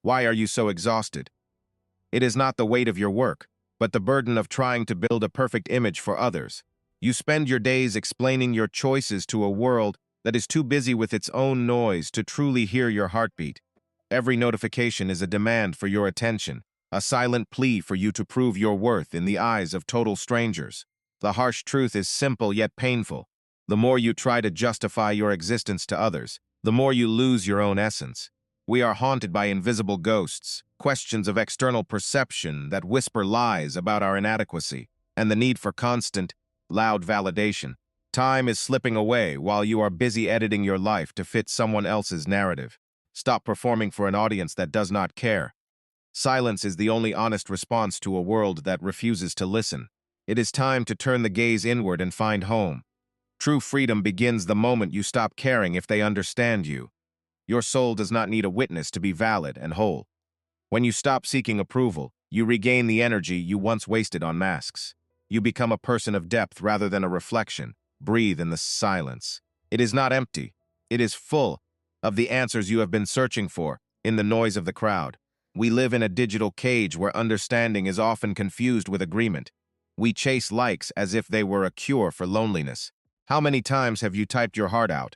Why are you so exhausted? It is not the weight of your work, but the burden of trying to build a perfect image for others. You spend your days explaining your choices to a world that is too busy with its own noise to truly hear your heartbeat. Every notification is a demand for your attention, a silent plea for you to prove your worth in the eyes of total strangers. The harsh truth is simple yet painful. The more you try to justify your existence to others, the more you lose your own essence. We are haunted by invisible ghosts, questions of external perception that whisper lies about our inadequacy, and the need for constant, loud validation. Time is slipping away while you are busy editing your life to fit someone else's narrative. Stop performing for an audience that does not care. Silence is the only honest response to a world that refuses to listen. It is time to turn the gaze inward and find home. True freedom begins the moment you stop caring if they understand you. Your soul does not need a witness to be valid and whole. When you stop seeking approval, you regain the energy you once wasted on masks. You become a person of depth rather than a reflection. Breathe in the silence. It is not empty. It is full of the answers you have been searching for in the noise of the crowd. We live in a digital cage where understanding is often confused with agreement. We chase likes as if they were a cure for loneliness. How many times have you typed your heart out,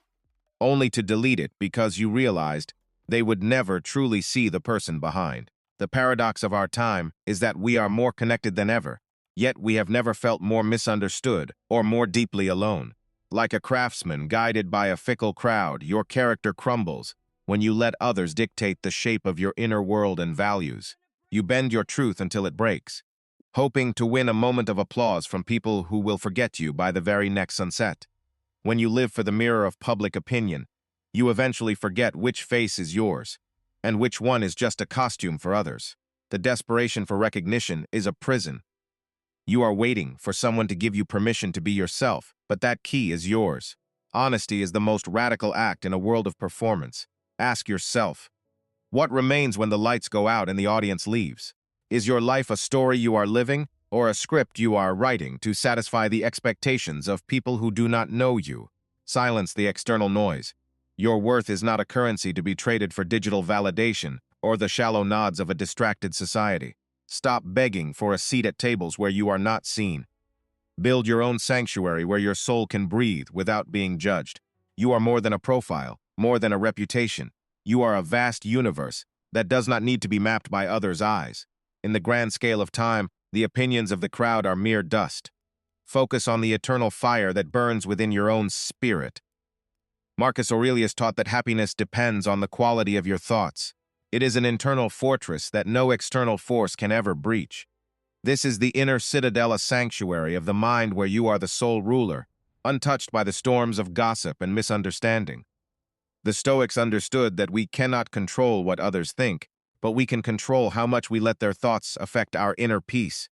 only to delete it because you realized they would never truly see the person behind? The paradox of our time is that we are more connected than ever, yet we have never felt more misunderstood or more deeply alone. Like a craftsman guided by a fickle crowd, your character crumbles when you let others dictate the shape of your inner world and values. You bend your truth until it breaks, hoping to win a moment of applause from people who will forget you by the very next sunset. When you live for the mirror of public opinion, you eventually forget which face is yours and which one is just a costume for others. The desperation for recognition is a prison. You are waiting for someone to give you permission to be yourself, but that key is yours. Honesty is the most radical act in a world of performance. Ask yourself, what remains when the lights go out and the audience leaves? Is your life a story you are living, or a script you are writing to satisfy the expectations of people who do not know you? Silence the external noise. Your worth is not a currency to be traded for digital validation or the shallow nods of a distracted society. Stop begging for a seat at tables where you are not seen. Build your own sanctuary where your soul can breathe without being judged. You are more than a profile, more than a reputation. You are a vast universe that does not need to be mapped by others' eyes. In the grand scale of time, the opinions of the crowd are mere dust. Focus on the eternal fire that burns within your own spirit. Marcus Aurelius taught that happiness depends on the quality of your thoughts. It is an internal fortress that no external force can ever breach. This is the inner citadel, a sanctuary of the mind where you are the sole ruler, untouched by the storms of gossip and misunderstanding. The Stoics understood that we cannot control what others think, but we can control how much we let their thoughts affect our inner peace.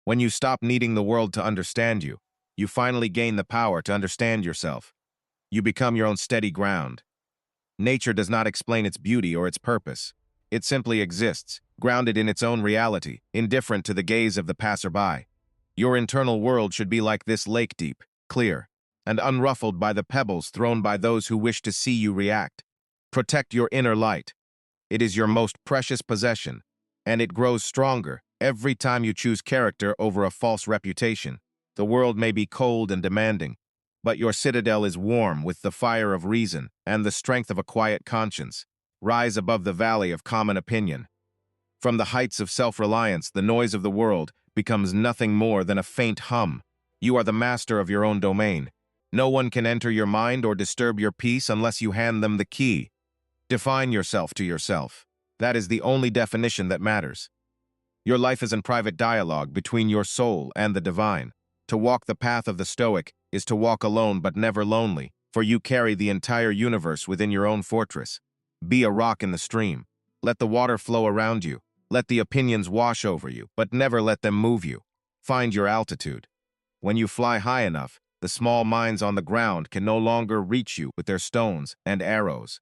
When you stop needing the world to understand you, you finally gain the power to understand yourself. You become your own steady ground. Nature does not explain its beauty or its purpose. It simply exists, grounded in its own reality, indifferent to the gaze of the passerby. Your internal world should be like this lake, deep, clear, and unruffled by the pebbles thrown by those who wish to see you react. Protect your inner light. It is your most precious possession, and it grows stronger every time you choose character over a false reputation. The world may be cold and demanding, but your citadel is warm with the fire of reason and the strength of a quiet conscience. Rise above the valley of common opinion. From the heights of self-reliance, the noise of the world becomes nothing more than a faint hum. You are the master of your own domain. No one can enter your mind or disturb your peace unless you hand them the key. Define yourself to yourself. That is the only definition that matters. Your life is in private dialogue between your soul and the divine. To walk the path of the Stoic is to walk alone but never lonely, for you carry the entire universe within your own fortress. Be a rock in the stream. Let the water flow around you. Let the opinions wash over you, but never let them move you. Find your altitude. When you fly high enough, the small minds on the ground can no longer reach you with their stones and arrows.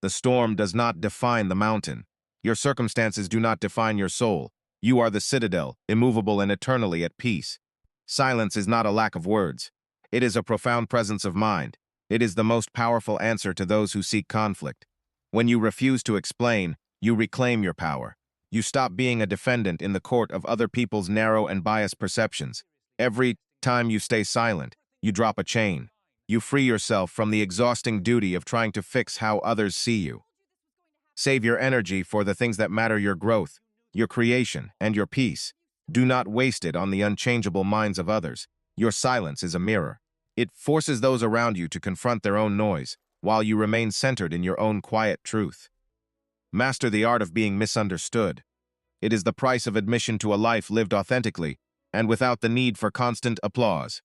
The storm does not define the mountain. Your circumstances do not define your soul. You are the citadel, immovable and eternally at peace. Silence is not a lack of words. It is a profound presence of mind. It is the most powerful answer to those who seek conflict. When you refuse to explain, You reclaim your power. You stop being a defendant in the court of other people's narrow and biased perceptions. Every time you stay silent, you drop a chain. You free yourself from the exhausting duty of trying to fix how others see you. Save your energy for the things that matter: your growth, your creation, and your peace. Do not waste it on the unchangeable minds of others. Your silence is a mirror. It forces those around you to confront their own noise, while you remain centered in your own quiet truth. Master the art of being misunderstood. It is the price of admission to a life lived authentically and without the need for constant applause.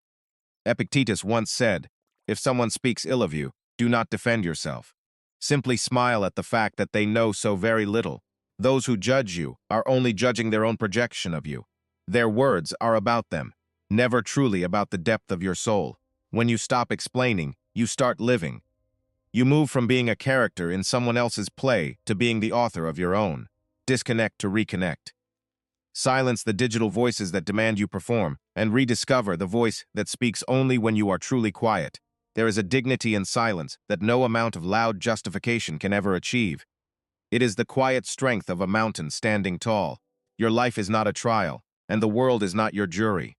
Epictetus once said, "If someone speaks ill of you, do not defend yourself. Simply smile at the fact that they know so very little. Those who judge you are only judging their own projection of you. Their words are about them, never truly about the depth of your soul. When you stop explaining, you start living. You move from being a character in someone else's play to being the author of your own. Disconnect to reconnect. Silence the digital voices that demand you perform, and rediscover the voice that speaks only when you are truly quiet. There is a dignity in silence that no amount of loud justification can ever achieve. It is the quiet strength of a mountain standing tall. Your life is not a trial, and the world is not your jury.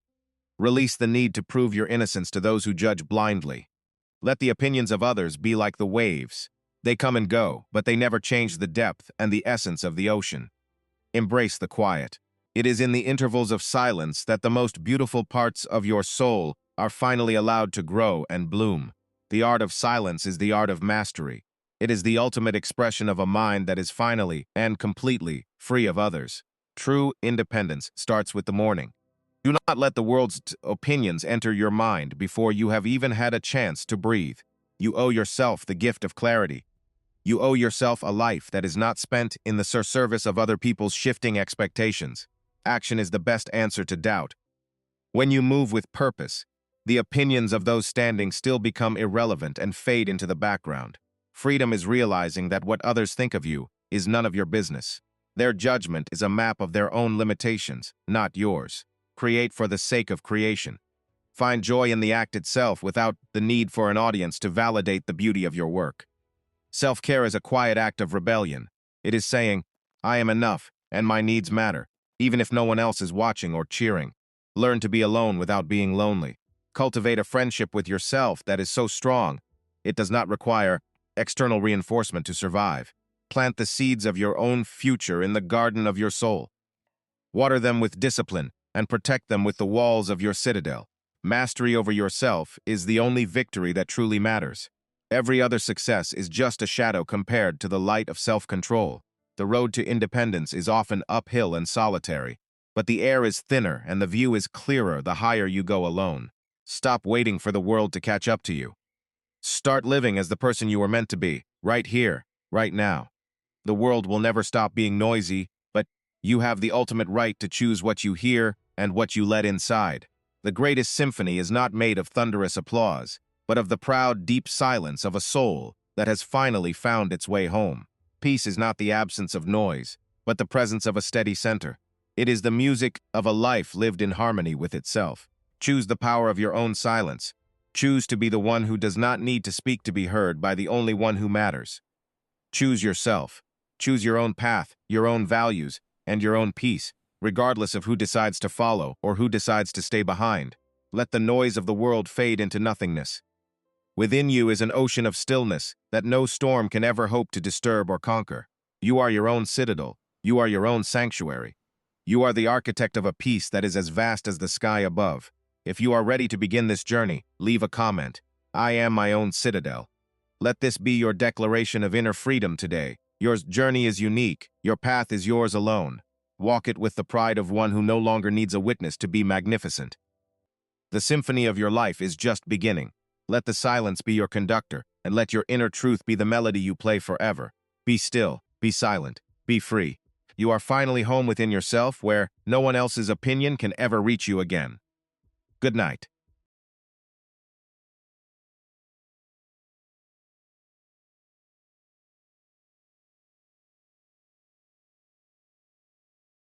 Release the need to prove your innocence to those who judge blindly. Let the opinions of others be like the waves. They come and go, but they never change the depth and the essence of the ocean. Embrace the quiet. It is in the intervals of silence that the most beautiful parts of your soul are finally allowed to grow and bloom. The art of silence is the art of mastery. It is the ultimate expression of a mind that is finally and completely free of others. True independence starts with the morning. Do not let the world's opinions enter your mind before you have even had a chance to breathe. You owe yourself the gift of clarity. You owe yourself a life that is not spent in the service of other people's shifting expectations. Action is the best answer to doubt. When you move with purpose, the opinions of those standing still become irrelevant and fade into the background. Freedom is realizing that what others think of you is none of your business. Their judgment is a map of their own limitations, not yours. Create for the sake of creation. Find joy in the act itself without the need for an audience to validate the beauty of your work. Self-care is a quiet act of rebellion. It is saying, "I am enough, and my needs matter, even if no one else is watching or cheering." Learn to be alone without being lonely. Cultivate a friendship with yourself that is so strong, it does not require external reinforcement to survive. Plant the seeds of your own future in the garden of your soul. Water them with discipline and protect them with the walls of your citadel. Mastery over yourself is the only victory that truly matters. Every other success is just a shadow compared to the light of self-control. The road to independence is often uphill and solitary, but the air is thinner and the view is clearer the higher you go alone. Stop waiting for the world to catch up to you. Start living as the person you were meant to be, right here, right now. The world will never stop being noisy, but you have the ultimate right to choose what you hear and what you let inside. The greatest symphony is not made of thunderous applause, but of the proud, deep silence of a soul that has finally found its way home. Peace is not the absence of noise, but the presence of a steady center. It is the music of a life lived in harmony with itself. Choose the power of your own silence. Choose to be the one who does not need to speak to be heard by the only one who matters. Choose yourself. Choose your own path, your own values, and your own peace, regardless of who decides to follow or who decides to stay behind. Let the noise of the world fade into nothingness. Within you is an ocean of stillness that no storm can ever hope to disturb or conquer. You are your own citadel. You are your own sanctuary. You are the architect of a peace that is as vast as the sky above. If you are ready to begin this journey, leave a comment. I am my own citadel. Let this be your declaration of inner freedom today. Your journey is unique. Your path is yours alone. Walk it with the pride of one who no longer needs a witness to be magnificent. The symphony of your life is just beginning. Let the silence be your conductor, and let your inner truth be the melody you play forever. Be still, be silent, be free. You are finally home within yourself, where no one else's opinion can ever reach you again. Good night.